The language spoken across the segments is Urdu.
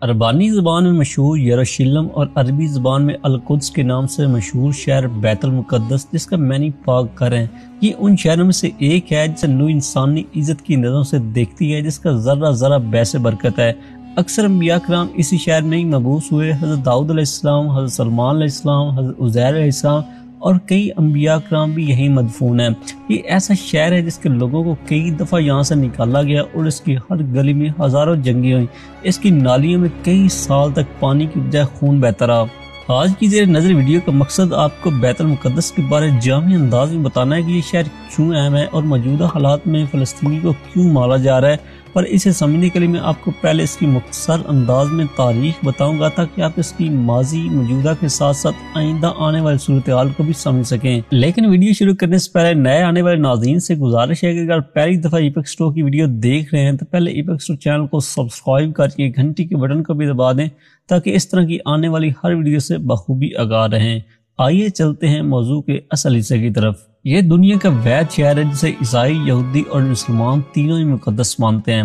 عربانی زبان میں مشہور یروشلم اور عربی زبان میں القدس کے نام سے مشہور شہر بیت المقدس، جس کا معنی پاک گھر ہے، یہ ان شہروں میں سے ایک ہے جسے نوع انسانی عزت کی نظروں سے دیکھتی ہے، جس کا ذرہ ذرہ باعث برکت ہے۔ اکثر انبیاء کرام اسی شہر میں ہی مبعوث ہوئے۔ حضرت داؤد علیہ السلام، حضرت سلمان علیہ السلام، حضرت عزیر علیہ السلام اور کئی انبیاء کرام بھی یہیں مدفون ہیں۔ یہ ایسا شہر ہے جس کے لوگوں کو کئی دفعہ یہاں سے نکالا گیا اور اس کی ہر گلی میں ہزاروں جنگیں ہوئیں۔ اس کی نالیوں میں کئی سال تک پانی کی بجائے خون بہتا رہا۔ آج کی زیر نظر ویڈیو کا مقصد آپ کو بیت المقدس کے بارے جامع انداز میں بتانا ہے کہ یہ شہر کیوں اہم ہے اور موجودہ حالات میں فلسطینی کو کیوں مارا جا رہا ہے، پر اسے سمجھنے کے لیے میں آپ کو پہلے اس کی مختصر انداز میں تاریخ بتاؤں گا تاکہ آپ اس کی ماضی موجودہ کے ساتھ ساتھ آئندہ آنے والے صورتحال کو بھی سمجھ سکیں۔ لیکن ویڈیو شروع کرنے سے پہلے نئے آنے والے ناظرین سے گزارش ہے کہ اگر پہلی دفعہ ایپیکس اسٹور کی ویڈیو دیکھ رہے ہیں تو پہلے ایپیکس اسٹور چینل کو سبسکرائب کر کے گھنٹی کے بٹن کو بھی دبا دیں تاکہ اس طرح کی آنے والی ہر ویڈیو سے بخوبی آگاہ رہیں۔ آئیے چلتے ہیں موضوع کے اصل حصے کی طرف۔ یہ دنیا کا واحد شہر ہے جسے عیسائی، یہودی اور مسلمان تینوں ہی مقدس مانتے ہیں۔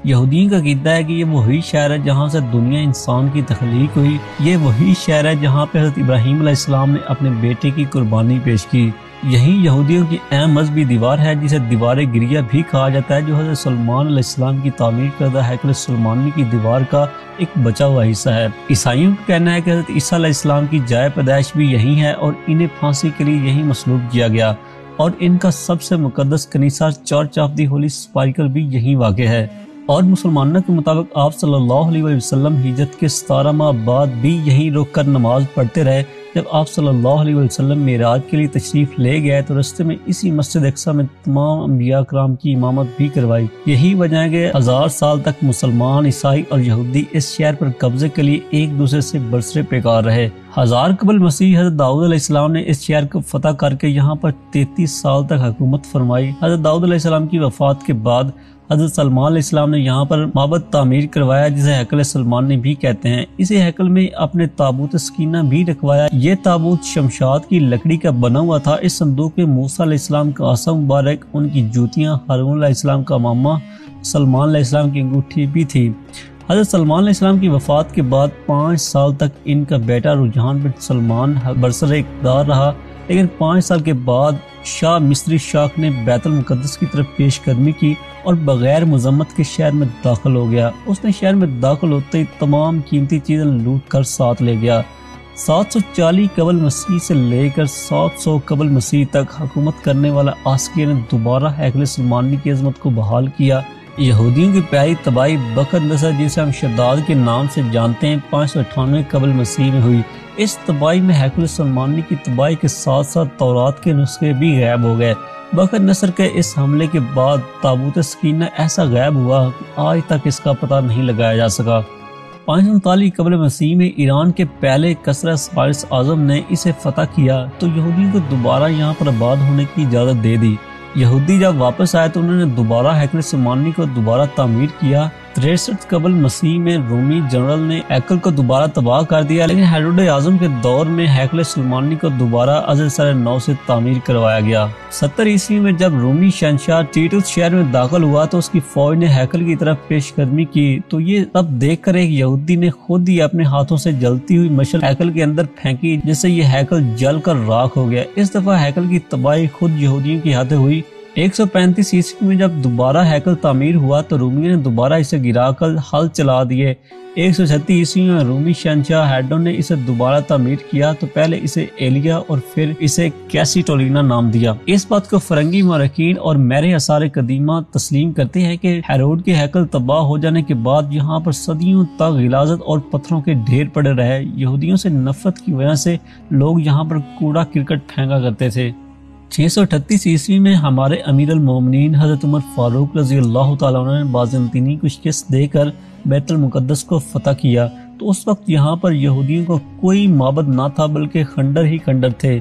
یہودیوں کا عقیدہ ہے کہ یہ وہی شہر ہے جہاں سے دنیا انسان کی تخلیق ہوئی۔ یہ وہی شہر ہے جہاں پہ حضرت ابراہیم علیہ السلام نے اپنے بیٹے کی قربانی پیش کی۔ یہی یہودیوں کی اہم مذہبی دیوار ہے جسے دیوار گریہ بھی کہا جاتا ہے، جو حضرت سلمان علیہ السلام کی تعمیر کردہ ہیکل سلمانی کی دیوار کا ایک بچا ہوا حصہ ہے۔ عیسائیوں کا کہنا ہے کہ حضرت عیسیٰ علیہ السلام کی جائے پیدائش بھی یہی ہے اور انہیں پھانسی کے لیے یہی مصلوب کیا گیا، اور ان کا سب سے مقدس کنیسہ چرچ آف دی ہولی سپائیکل بھی یہی واقع ہے۔ اور مسلمانوں کے مطابق آپ صلی اللہ علیہ وسلم ہجرت کے 17 ماہ بعد بھی یہیں رک کر نماز پڑھتے رہے۔ جب آپ صلی اللہ علیہ وسلم معراج کے لیے تشریف لے گئے تو رستے میں اسی مسجد اقصیٰ میں تمام انبیاء کرام کی امامت بھی کروائی۔ یہی وجہ ہے کہ 1000 سال تک مسلمان، عیسائی اور یہودی اس شہر پر قبضے کے لیے ایک دوسرے سے برسرے پیکار رہے۔ 1000 قبل مسیح حضرت داؤد علیہ السلام نے اس شہر کو فتح کر کے یہاں پر 33 سال تک حکومت فرمائی۔ حضرت داؤد علیہ السلام کی وفات کے بعد حضرت سلمان علیہ السلام نے یہاں پر معبد تعمیر کروایا جسے ہیکل سلمانی بھی کہتے ہیں۔ اسی ہیکل میں اپنے تابوت سکینہ بھی رکھوایا۔ یہ تابوت شمشاد کی لکڑی کا بنا ہوا تھا۔ اس صندوق میں موسیٰ علیہ السلام کا عصا مبارک، ان کی جوتیاں، ہارون علیہ السلام کا امامہ، سلمان علیہ السلام کی انگوٹھی بھی تھی۔ حضرت سلمان علیہ السلام کی وفات کے بعد 5 سال تک ان کا بیٹا رجحان بن سلمان برسر اقتدار رہا، لیکن 5 سال کے بعد شاہ مصری شاک نے بیت المقدس کی طرف پیش قدمی کی اور بغیر مذمت کے شہر میں داخل ہو گیا۔ اس نے شہر میں داخل ہوتے ہی تمام قیمتی چیزیں لوٹ کر ساتھ لے گیا۔ 740 قبل مسیح سے لے کر 700 قبل مسیح تک حکومت کرنے والا آسکیہ نے دوبارہ ہیکل سلمانی کی عظمت کو بحال کیا۔ یہودیوں کی پہلی تباہی بخت نصر، جسے ہم شداد کے نام سے جانتے ہیں، 598 قبل مسیح میں ہوئی۔ اس تباہی میں ہیکل سلمانی کی تباہی کے ساتھ ساتھ تورات کے نسخے بھی غائب ہو گئے۔ بخت نصر کے اس حملے کے بعد تابوت سکینہ ایسا غائب ہوا کہ آج تک اس کا پتہ نہیں لگایا جا سکا۔ 539 قبل مسیح میں ایران کے پہلے کسرا فارس اعظم نے اسے فتح کیا تو یہودیوں کو دوبارہ یہاں پر آباد ہونے کی اجازت دے دی۔ یہودی جب واپس آئے تو انہوں نے دوبارہ ہیکل سلمانی کو دوبارہ تعمیر کیا۔ 63 قبل مسیح میں رومی جنرل نے ہیکل کو دوبارہ تباہ کر دیا، لیکن ہیرود اعظم کے دور میں ہیکل سلمانی کو دوبارہ از سر نو سے تعمیر کروایا گیا۔ 70 عیسوی میں جب رومی شہنشاہ ٹیٹوس شہر میں داخل ہوا تو اس کی فوج نے ہیکل کی طرف پیش قدمی کی تو یہ تب دیکھ کر ایک یہودی نے خود ہی اپنے ہاتھوں سے جلتی ہوئی مشعل ہیکل کے اندر پھینکی، جس سے یہ ہیکل جل کر راکھ ہو گیا۔ اس دفعہ ہیکل کی تباہی خود یہودیوں کی ہاتھوں ہوئی۔ 135 عیسوی میں جب دوبارہ ہیکل تعمیر ہوا تو رومیوں نے دوبارہ اسے گرا کر ہل چلا دیے۔ 136 عیسوی میں رومی شہنشاہ ہیڈون نے اسے دوبارہ تعمیر کیا تو پہلے اسے ایلیا اور پھر اسے کیسیٹولینا نام دیا۔ اس بات کو فرنگی مورخین اور میرے آثار قدیمہ تسلیم کرتے ہیں کہ ہیرود کے ہیکل تباہ ہو جانے کے بعد یہاں پر صدیوں تک غلاظت اور پتھروں کے ڈھیر پڑے رہے۔ یہودیوں سے نفرت کی وجہ سے لوگ یہاں پر کوڑا کرکٹ پھینکا کرتے تھے۔ 638 عیسوی میں ہمارے امیر المومنین حضرت عمر فاروق رضی اللہ تعالیٰ عنہ نے بازنطینی کو شکست دے کر بیت المقدس کو فتح کیا تو اس وقت یہاں پر یہودیوں کو کوئی معبد نہ تھا بلکہ خنڈر ہی خنڈر تھے۔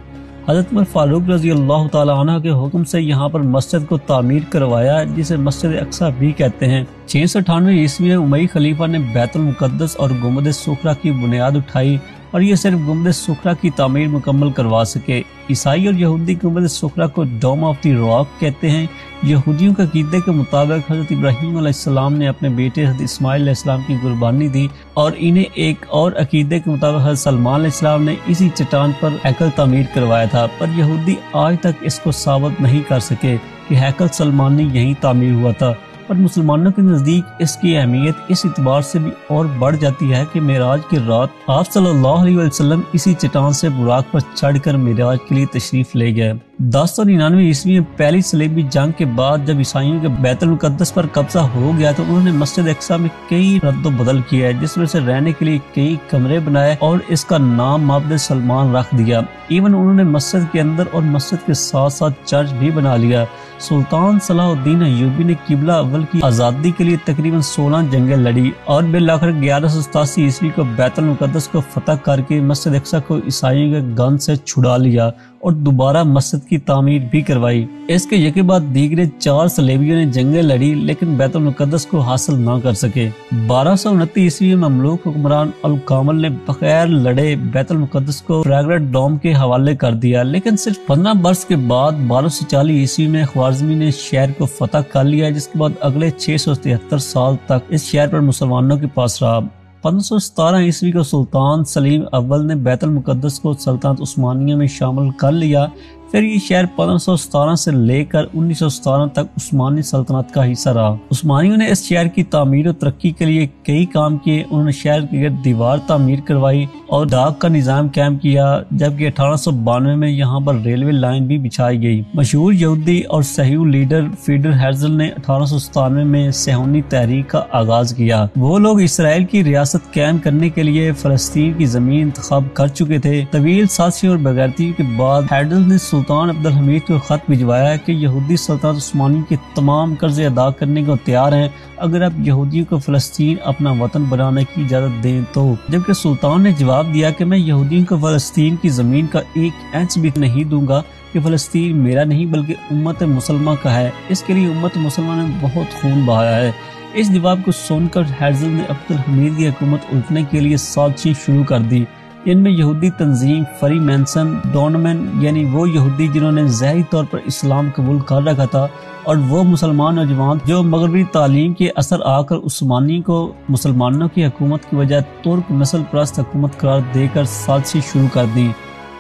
حضرت عمر فاروق رضی اللہ تعالیٰ عنہ کے حکم سے یہاں پر مسجد کو تعمیر کروایا جسے مسجد اقصیٰ بھی کہتے ہیں۔ 698 عیسوی میں امیہ خلیفہ نے بیت المقدس اور گنبد صخرہ کی بنیاد اٹھائی اور یہ صرف گنبد سخرا کی تعمیر مکمل کروا سکے۔ عیسائی اور یہودی گنبد سخرا کو ڈوم آف دی راک کہتے ہیں۔ یہودیوں کے عقیدے کے مطابق حضرت ابراہیم علیہ السلام نے اپنے بیٹے حضرت اسماعیل علیہ السلام کی قربانی دی، اور انہیں ایک اور عقیدے کے مطابق حضرت سلمان علیہ السلام نے اسی چٹان پر ہیکل تعمیر کروایا تھا، پر یہودی آج تک اس کو ثابت نہیں کر سکے کہ ہیکل سلمانی یہیں تعمیر ہوا تھا۔ پر مسلمانوں کے نزدیک اس کی اہمیت اس اعتبار سے بھی اور بڑھ جاتی ہے کہ معراج کی رات آپ صلی اللہ علیہ وسلم اسی چٹان سے براق پر چڑھ کر معراج کے لیے تشریف لے گئے۔ 1099 عیسوی میں پہلی صلیبی جنگ کے بعد جب عیسائیوں کے بیت المقدس پر قبضہ ہو گیا تو انہوں نے مسجد اقصی میں کئی رد و بدل کیا ہے، جس میں سے رہنے کے لیے کئی کمرے بنائے اور اس کا نام معبد سلمان رکھ دیا۔ ایون انہوں نے مسجد کے اندر اور مسجد کے ساتھ ساتھ چرچ بھی بنا لیا۔ سلطان صلاح الدین ایوبی نے قبلہ اول کی آزادی کے لیے تقریباً 16 جنگیں لڑی اور بالآخر 1187 عیسوی کو بیت المقدس کو فتح کر کے مسجد اقصی کو عیسائیوں کے گند سے چھڑا لیا اور دوبارہ مسجد کی تعمیر بھی کروائی۔ اس کے یکے بعد دیگرے 4 صلیبیوں نے جنگیں لڑی لیکن بیت المقدس کو حاصل نہ کر سکے۔ 1229 عیسوی میں مملوک حکمران الکامل نے بغیر لڑے بیت المقدس کو فریگرٹ ڈوم کے حوالے کر دیا، لیکن صرف 15 برس کے بعد 1240 عیسوی میں خوارزمی نے شہر کو فتح کر لیا، جس کے بعد اگلے 673 سال تک اس شہر پر مسلمانوں کے پاس رہا۔ 1517 عیسوی کو سلطان سلیم اول نے بیت المقدس کو سلطنت عثمانیہ میں شامل کر لیا۔ پھر یہ شہر 1517 سے لے کر 1917 تک عثمانی سلطنت کا حصہ رہا۔ عثمانیوں نے اس شہر کی تعمیر و ترقی کے لیے کئی کام کیے۔ انہوں نے شہر کے گرد دیوار تعمیر کروائی اور ڈاک کا نظام قائم کیا، جبکہ 1892 میں یہاں پر ریلوے لائن بھی بچھائی گئی۔ مشہور یہودی اور صہیونی لیڈر فیڈر ہیرزل نے 1897 میں صہیونی تحریک کا آغاز کیا۔ وہ لوگ اسرائیل کی ریاست قائم کرنے کے لیے فلسطین کی زمین انتخاب کر چکے تھے۔ طویل سازشوں اور بغیرتی کے بعد ہیرزل نے سلطان عبدالحمید کو خط بھجوایا کہ یہودی سلطنت عثمانی کے تمام قرضے ادا کرنے کو تیار ہیں اگر آپ یہودیوں کو فلسطین اپنا وطن بنانے کی اجازت دیں تو، جبکہ سلطان نے جواب دیا کہ میں یہودیوں کو فلسطین کی زمین کا 1 انچ بھی نہیں دوں گا، کہ فلسطین میرا نہیں بلکہ امت مسلمہ کا ہے، اس کے لیے امت مسلمہ نے بہت خون بہایا ہے۔ اس جواب کو سن کر ہیرزل نے عبدالحمید کی حکومت الٹنے کے لیے سازشیں شروع کر دی۔ ان میں یہودی تنظیم فری مینسن ڈونمن، یعنی وہ یہودی جنہوں نے ظاہری طور پر اسلام قبول کر رکھا تھا، اور وہ مسلمان نوجوان جو مغربی تعلیم کے اثر آ کر عثمانی کو مسلمانوں کی حکومت کی بجائے ترک نسل پرست حکومت قرار دے کر سازشیں شروع کر دی۔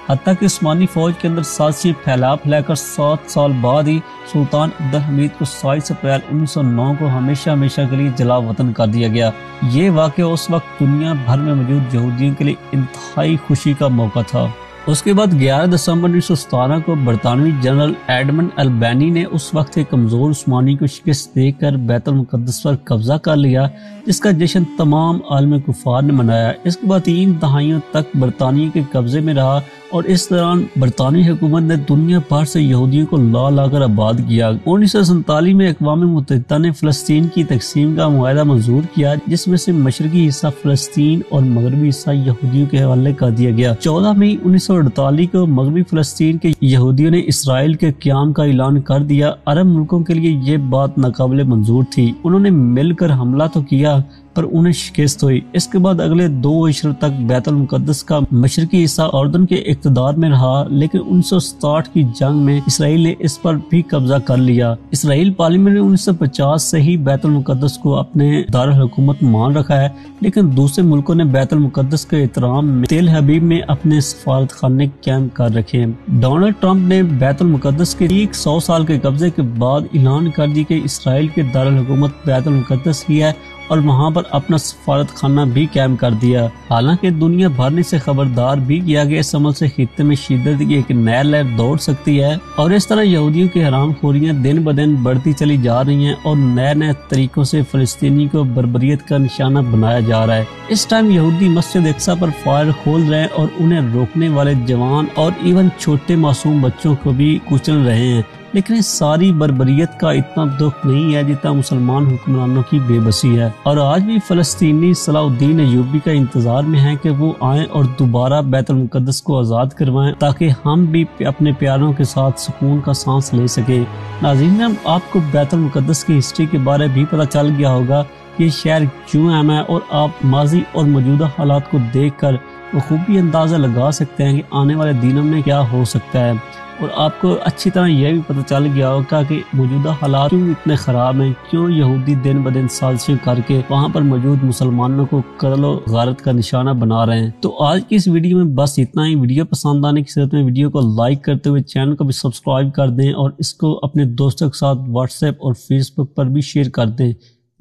حتیٰ کہ عثمانی فوج کے اندر سازشیں پھیلا کر 7 سال بعد ہی سلطان عبدالحمید کو 27 اپریل 1909 کو ہمیشہ کے لیے جلا وطن کر دیا گیا۔ یہ واقعہ اس وقت دنیا بھر میں موجود یہودیوں کے لیے انتہائی خوشی کا موقع تھا۔ اس کے بعد 11 دسمبر 1917 کو برطانوی جنرل ایڈمنڈ البینی نے اس وقت کے کمزور عثمانی کو شکست دے کر بیت المقدس پر قبضہ کر لیا، جس کا جشن تمام عالم کفار نے منایا۔ اس کے بعد 3 دہائیوں تک برطانیہ کے قبضے میں رہا اور اس دوران برطانوی حکومت نے دنیا بھر سے یہودیوں کو لا کر آباد کیا۔ 1947 میں اقوام متحدہ نے فلسطین کی تقسیم کا معاہدہ منظور کیا، جس میں سے مشرقی حصہ فلسطین اور مغربی حصہ یہودیوں کے حوالے کر دیا گیا۔ 14 مئی 1948 کو مغربی فلسطین کے یہودیوں نے اسرائیل کے قیام کا اعلان کر دیا۔ عرب ملکوں کے لیے یہ بات ناقابل منظور تھی۔ انہوں نے مل کر حملہ تو کیا پر انہیں شکست ہوئی۔ اس کے بعد اگلے 2 عشر تک بیت المقدس کا مشرقی حصہ اردن کے اقتدار میں رہا، لیکن 1967 کی جنگ میں اسرائیل نے اس پر بھی قبضہ کر لیا۔ اسرائیل پارلیمنٹ نے 1950 سے ہی بیت المقدس کو اپنے دارالحکومت مان رکھا ہے، لیکن دوسرے ملکوں نے بیت المقدس کے احترام میں تل حبیب میں اپنے سفارت خانے قائم کر رکھے ہیں۔ ڈونلڈ ٹرمپ نے بیت المقدس کے 100 سال کے قبضے کے بعد اعلان کر دی کہ اسرائیل کے دارالحکومت بیت المقدس ہی ہے اور وہاں پر اپنا سفارت خانہ بھی قائم کر دیا۔ حالانکہ دنیا بھر نے سے خبردار بھی کیا کہ اس عمل سے خطے میں شدت کی ایک نئی لہر دوڑ سکتی ہے، اور اس طرح یہودیوں کی حرام خوریاں دن بدن بڑھتی چلی جا رہی ہیں اور نئے طریقوں سے فلسطینی کو بربریت کا نشانہ بنایا جا رہا ہے۔ اس ٹائم یہودی مسجد اقصی پر فائر کھول رہے ہیں اور انہیں روکنے والے جوان اور ایون چھوٹے معصوم بچوں کو بھی کچل رہے ہیں۔ لیکن اس ساری بربریت کا اتنا دکھ نہیں ہے جتنا مسلمان حکمرانوں کی بے بسی ہے، اور آج بھی فلسطینی صلاح الدین ایوبی کا انتظار میں ہیں کہ وہ آئیں اور دوبارہ بیت المقدس کو آزاد کروائیں تاکہ ہم بھی اپنے پیاروں کے ساتھ سکون کا سانس لے سکیں۔ ناظرین، آپ کو بیت المقدس کی ہسٹری کے بارے بھی پتہ چل گیا ہوگا، یہ شہر کیوں اہم ہے، اور آپ ماضی اور موجودہ حالات کو دیکھ کر بخوبی اندازہ لگا سکتے ہیں کہ آنے والے دنوں میں کیا ہو سکتا ہے، اور آپ کو اچھی طرح یہ بھی پتہ چل گیا ہوگا کہ موجودہ حالات کیوں اتنے خراب ہیں، کیوں یہودی دن بدن سازشیں کر کے وہاں پر موجود مسلمانوں کو قتل و غارت کا نشانہ بنا رہے ہیں۔ تو آج کی اس ویڈیو میں بس اتنا ہی۔ ویڈیو پسند آنے کی صورت میں ویڈیو کو لائک کرتے ہوئے چینل کو بھی سبسکرائب کر دیں، اور اس کو اپنے دوستوں کے ساتھ واٹس ایپ اور فیس بک پر بھی شیئر کر دیں۔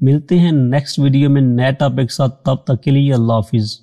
ملتے ہیں نیکسٹ ویڈیو میں نئے ٹاپک کے ساتھ، تب تک کے لیے اللہ حافظ۔